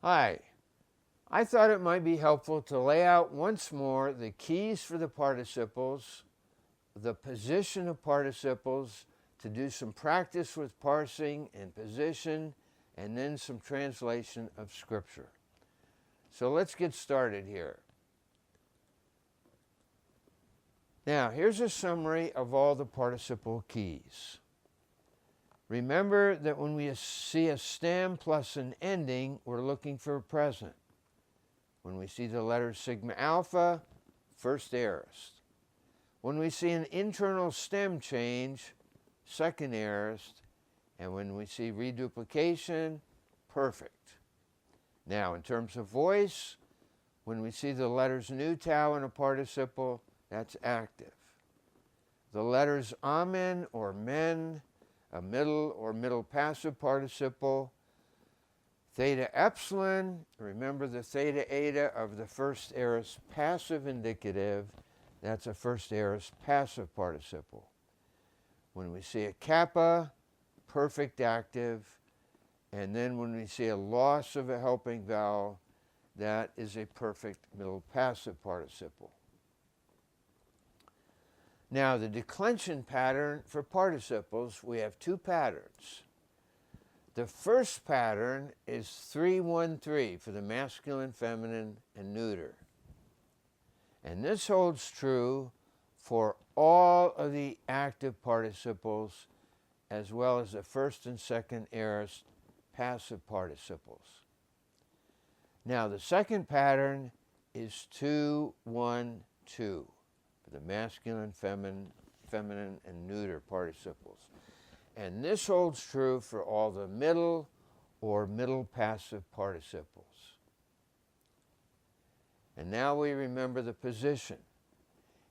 Hi, I thought it might be helpful to lay out once more the keys for the participles, the position of participles, to do some practice with parsing and position, and then some translation of Scripture. So let's get started here. Now, here's a summary of all the participle keys. Remember that when we see a stem plus an ending, we're looking for a present. When we see the letter sigma alpha, first aorist. When we see an internal stem change, second aorist. And when we see reduplication, perfect. Now, in terms of voice, when we see the letters nu tau in a participle, that's active. The letters amen or men, a middle or middle passive participle. Theta epsilon, remember the theta eta of the first aorist passive indicative, that's a first aorist passive participle. When we see a kappa, perfect active, and then when we see a loss of a helping vowel, that is a perfect middle passive participle. Now, the declension pattern for participles, we have two patterns. The first pattern is 3-1-3 for the masculine, feminine, and neuter. And this holds true for all of the active participles as well as the first and second aorist passive participles. Now, the second pattern is 2-1-2 for the masculine, feminine, and neuter participles. And this holds true for all the middle or middle passive participles. And now we remember the position.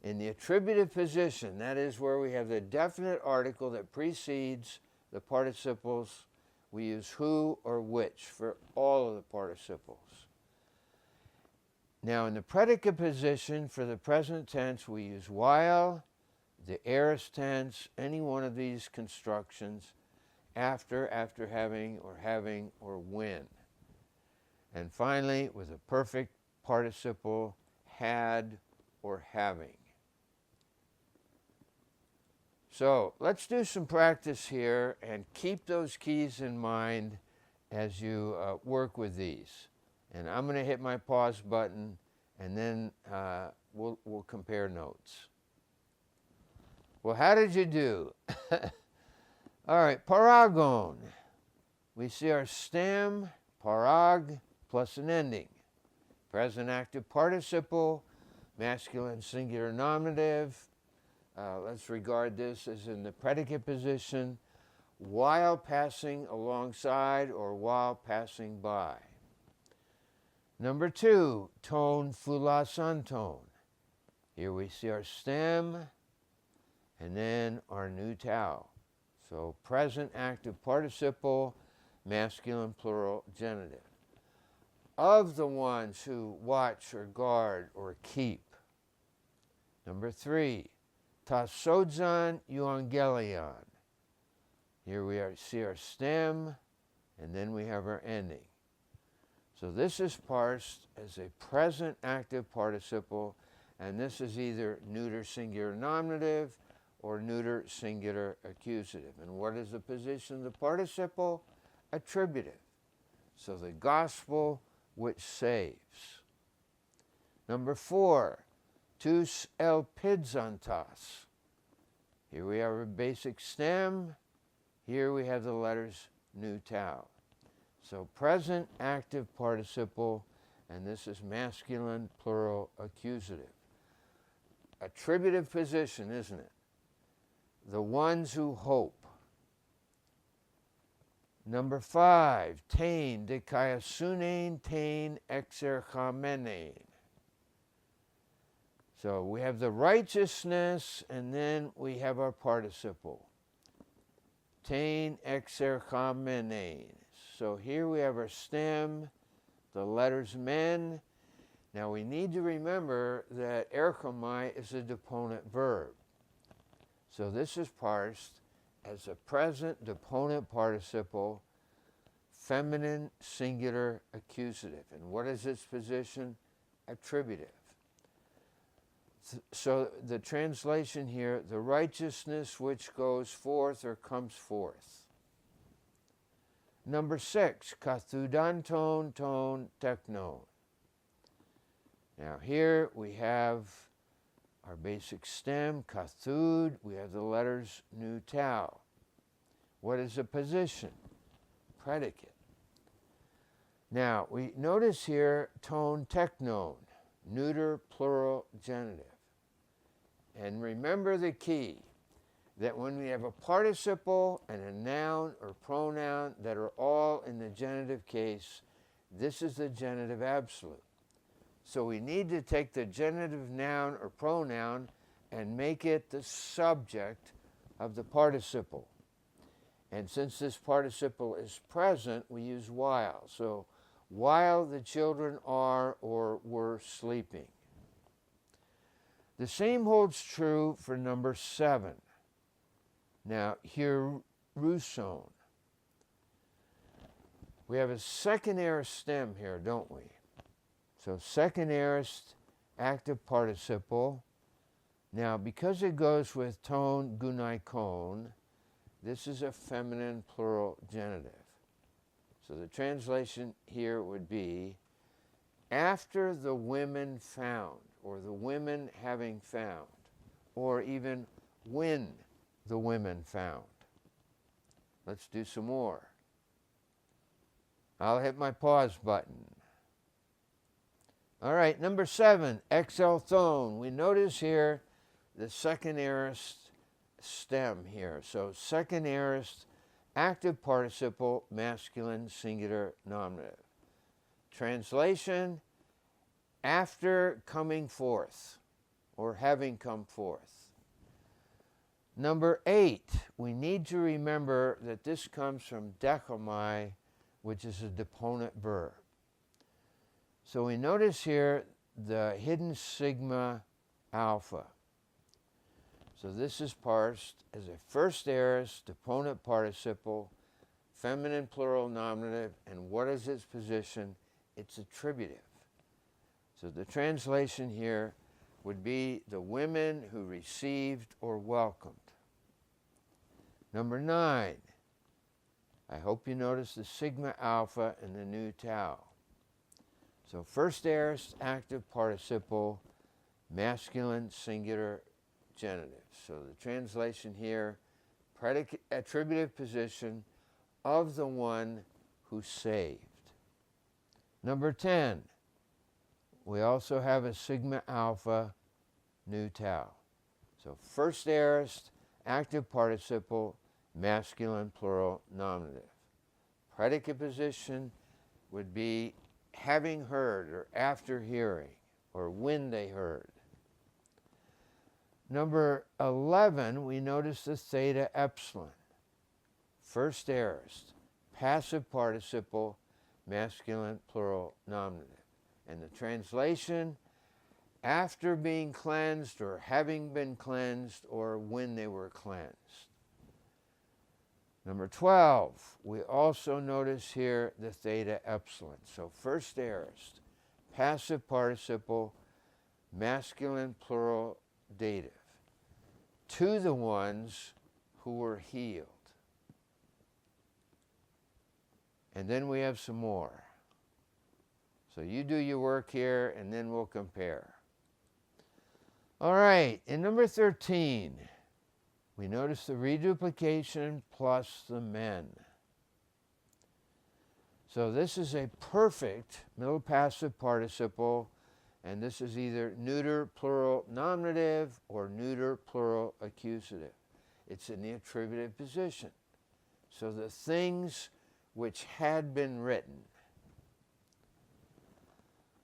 In the attributive position, that is where we have the definite article that precedes the participles, we use who or which for all of the participles. Now, in the predicate position for the present tense, we use while, the aorist tense, any one of these constructions, after having, or when. And finally, with a perfect participle, had or having. So let's do some practice here and keep those keys in mind as you work with these. And I'm going to hit my pause button, and then we'll compare notes. Well, how did you do? All right, paragon. We see our stem, parag, plus an ending. Present active participle, masculine singular nominative. Let's regard this as in the predicate position, while passing alongside or while passing by. Number 2, tone, fula, tone. Here we see our stem, and then our nu tau. So present active participle, masculine plural genitive. Of the ones who watch or guard or keep. Number 3, ta sodzan euangelion. Here we see our stem, and then we have our ending. So this is parsed as a present active participle, and this is either neuter singular nominative or neuter singular accusative. And what is the position of the participle? Attributive. So the gospel which saves. Number 4, tous elpidzantas. Here we have a basic stem. Here we have the letters nu tau. So present active participle, and this is masculine plural accusative. Attributive position, isn't it? The ones who hope. Number 5, tain, dikaiasunein, tain, exerchamenein. So we have the righteousness, and then we have our participle. Tain, exerchamenein. So here we have our stem, the letters men. Now we need to remember that erchomai is a deponent verb. So this is parsed as a present deponent participle feminine singular accusative. And what is its position? Attributive. So the translation here, the righteousness which goes forth or comes forth. Number 6, kathudanton ton teknon. Now here we have our basic stem, kathud. We have the letters nu tau. What is the position? Predicate. Now we notice here ton teknon, neuter plural genitive. And remember the key, that when we have a participle and a noun or pronoun that are all in the genitive case, this is the genitive absolute. So we need to take the genitive noun or pronoun and make it the subject of the participle. And since this participle is present, we use while. So while the children are or were sleeping. The same holds true for number 7. Now, here, ruson. We have a second aorist stem here, don't we? So second aorist active participle. Now, because it goes with ton gunaikon, this is a feminine plural genitive. So the translation here would be, after the women found, or the women having found, or even when the women found. Let's do some more. I'll hit my pause button. All right, number 7, exelthon. We notice here the second aorist stem here. So second aorist active participle, masculine singular nominative. Translation, after coming forth or having come forth. Number 8, we need to remember that this comes from dechomai, which is a deponent verb. So we notice here the hidden sigma alpha. So this is parsed as a first aorist deponent participle, feminine plural nominative, and what is its position? It's attributive. So the translation here would be the women who received or welcomed. Number 9, I hope you notice the sigma alpha and the nu tau. So first aorist active participle, masculine singular genitive. So the translation here, predicate attributive position of the one who saved. Number 10, we also have a sigma alpha nu tau. So first aorist active participle, masculine plural nominative. Predicate position would be having heard or after hearing or when they heard. Number 11, we notice the theta epsilon. First aorist, passive participle, masculine plural nominative. And the translation, after being cleansed or having been cleansed or when they were cleansed. Number 12, we also notice here the theta epsilon. So first aorist, passive participle, masculine plural dative. To the ones who were healed. And then we have some more. So you do your work here and then we'll compare. All right, in number 13, we notice the reduplication plus the men. So this is a perfect middle passive participle, and this is either neuter plural nominative or neuter plural accusative. It's in the attributive position. So the things which had been written.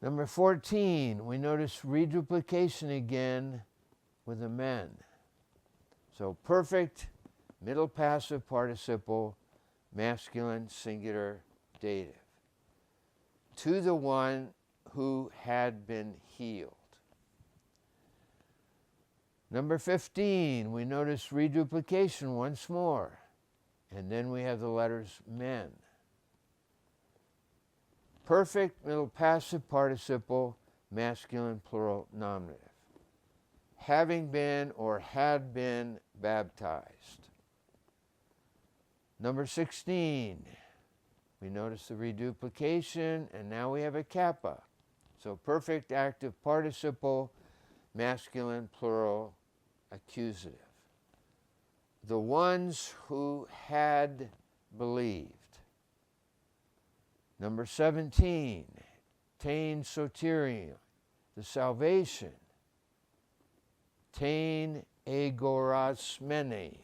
Number 14, we notice reduplication again with the men. So perfect middle passive participle, masculine singular dative. To the one who had been healed. Number 15, we notice reduplication once more. And then we have the letters men. perfect middle passive participle, masculine plural nominative. Having been or had been baptized. Number 16, we notice the reduplication, and now we have a kappa. So perfect active participle, masculine plural accusative. The ones who had believed. Number 17, tain soterion, the salvation. Tain agorasmene.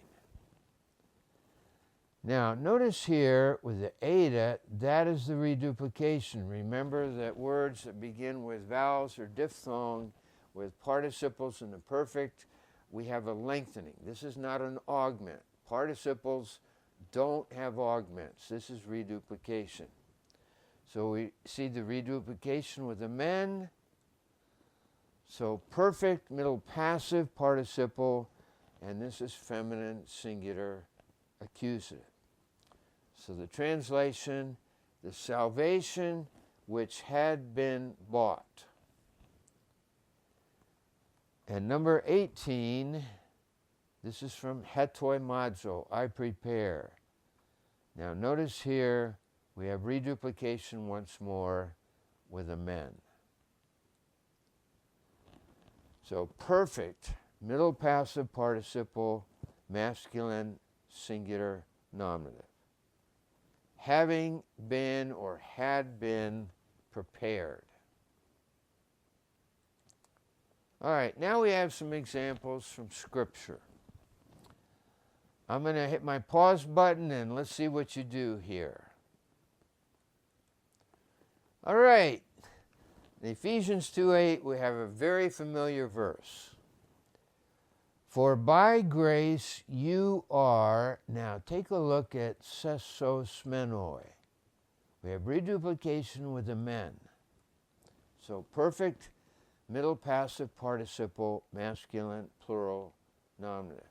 Now, notice here with the eta, that is the reduplication. Remember that words that begin with vowels or diphthong with participles in the perfect, we have a lengthening. This is not an augment. Participles don't have augments. This is reduplication. So we see the reduplication with the men. So perfect middle passive participle, and this is feminine singular accusative. So the translation, the salvation which had been bought. And number 18, this is from hetoimazo, I prepare. Now notice here we have reduplication once more with a men. So perfect middle passive participle, masculine singular nominative. Having been or had been prepared. All right, now we have some examples from Scripture. I'm going to hit my pause button and let's see what you do here. All right, in Ephesians 2:8, we have a very familiar verse. For by grace you are, now take a look at sesosmenoi. We have reduplication with the men. So perfect middle passive participle, masculine plural nominative.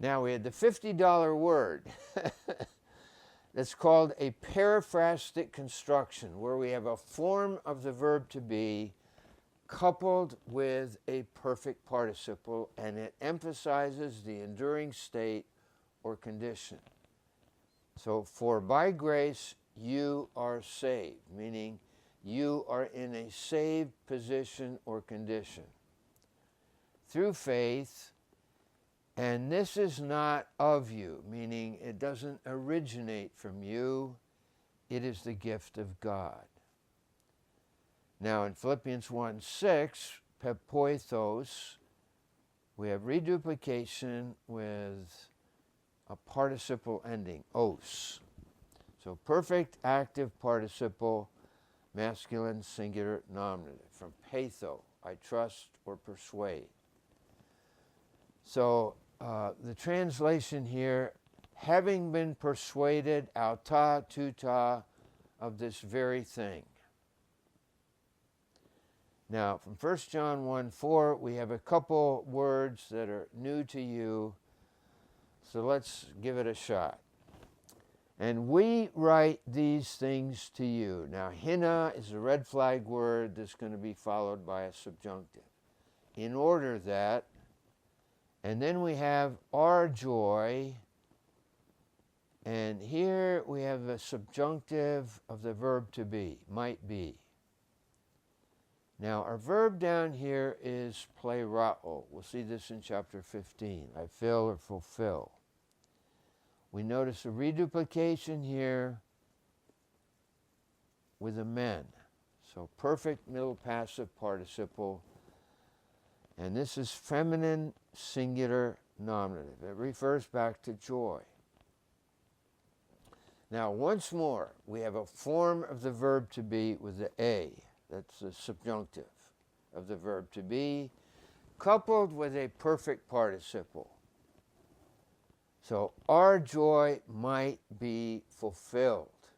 Now we had the $50 word that's called a periphrastic construction, where we have a form of the verb to be coupled with a perfect participle, and it emphasizes the enduring state or condition. So, for by grace you are saved, meaning you are in a saved position or condition through faith, and this is not of you, meaning it doesn't originate from you, it is the gift of God. Now in Philippians 1:6, pepoithos, we have reduplication with a participle ending, os. So perfect active participle, masculine singular nominative, from peitho, I trust or persuade. So the translation here, having been persuaded, auta tuta, of this very thing. Now, from 1 John 1:4, we have a couple words that are new to you, so let's give it a shot. And we write these things to you. Now, hina is a red flag word that's going to be followed by a subjunctive. In order that, and then we have our joy, and here we have the subjunctive of the verb to be, might be. Now, our verb down here is plerao. We'll see this in chapter 15. I fill or fulfill. We notice a reduplication here with a men. So perfect middle passive participle. And this is feminine singular nominative. It refers back to joy. Now, once more, we have a form of the verb to be with the a. That's the subjunctive of the verb to be, coupled with a perfect participle. So, our joy might be fulfilled.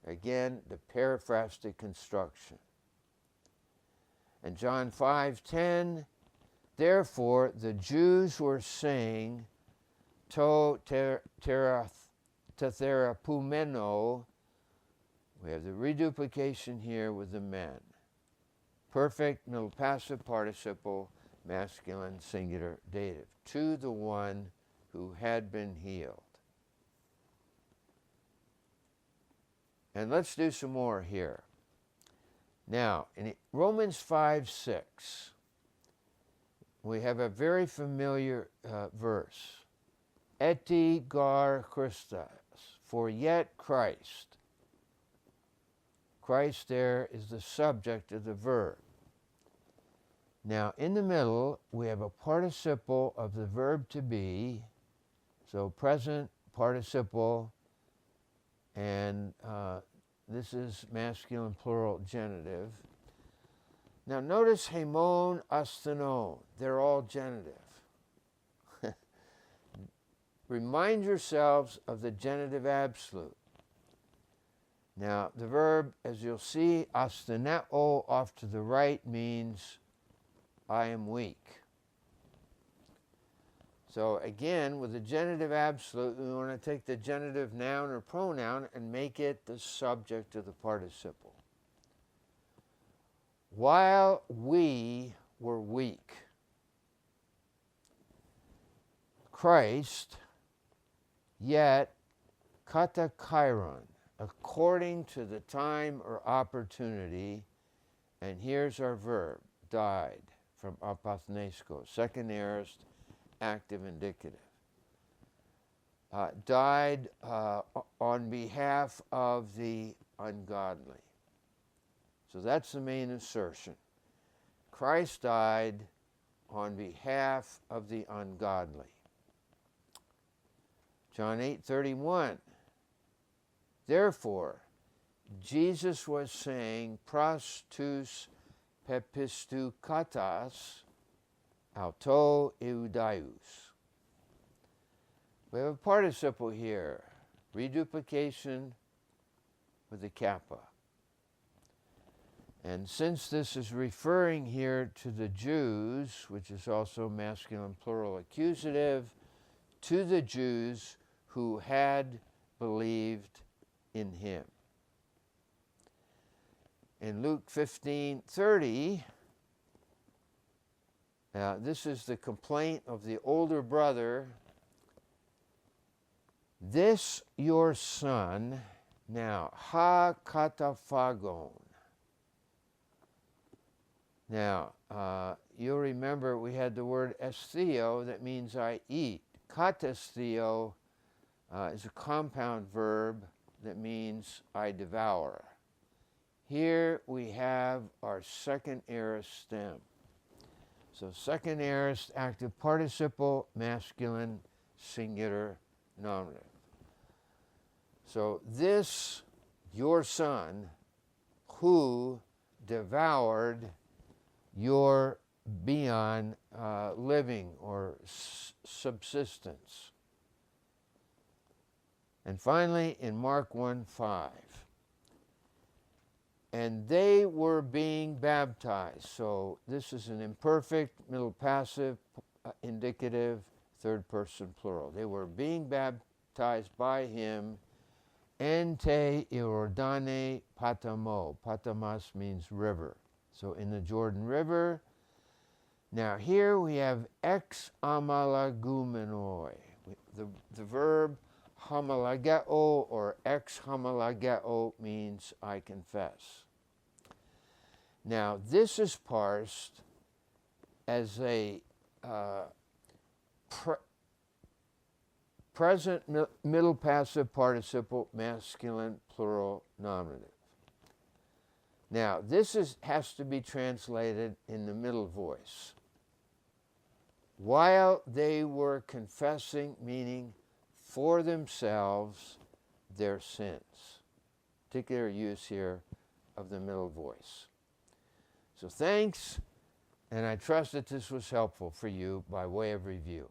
Again, the periphrastic construction. And John 5:10, therefore the Jews were saying, to therapumeno, We have the reduplication here with the men. Perfect middle passive participle, masculine singular dative. To the one who had been healed. And let's do some more here. Now, in Romans 5:6, we have a very familiar verse. Eti gar Christos, for yet Christ. Christ there is the subject of the verb. Now, in the middle, we have a participle of the verb to be, so present participle, and this is masculine plural genitive. Now, notice hemon, astenon, they're all genitive. Remind yourselves of the genitive absolute. Now, the verb, as you'll see, asteneo off to the right means I am weak. So again, with the genitive absolute, we want to take the genitive noun or pronoun and make it the subject of the participle. While we were weak, Christ, yet kata kairon, according to the time or opportunity, and here's our verb, died, from apathnesko, second aorist, active indicative. Died on behalf of the ungodly. So that's the main assertion. Christ died on behalf of the ungodly. John 8:31. Therefore, Jesus was saying, pros tous pepistu katas auto eudaius. We have a participle here, reduplication with the kappa. And since this is referring here to the Jews, which is also masculine plural accusative, to the Jews who had believed in him. In Luke 15:30, this is the complaint of the older brother. This your son, now, ha kataphagon. Now, you'll remember we had the word estheo, that means I eat. Katastheo is a compound verb that means I devour. Here we have our second aorist stem. So second aorist active participle, masculine, singular, nominative. So this, your son, who devoured your beyond living or subsistence. And finally, in Mark 1:5, and they were being baptized. So this is an imperfect, middle passive, indicative, third person plural. They were being baptized by him, ente Iordane patamo. Patamos means river. So in the Jordan River. Now here we have ex amalagumenoi. The verb hamalageo or ex hamalageo means I confess. Now this is parsed as a present middle passive participle, masculine plural nominative. Now this has to be translated in the middle voice. While they were confessing, meaning for themselves, their sins. Particular use here of the middle voice. So thanks, and I trust that this was helpful for you by way of review.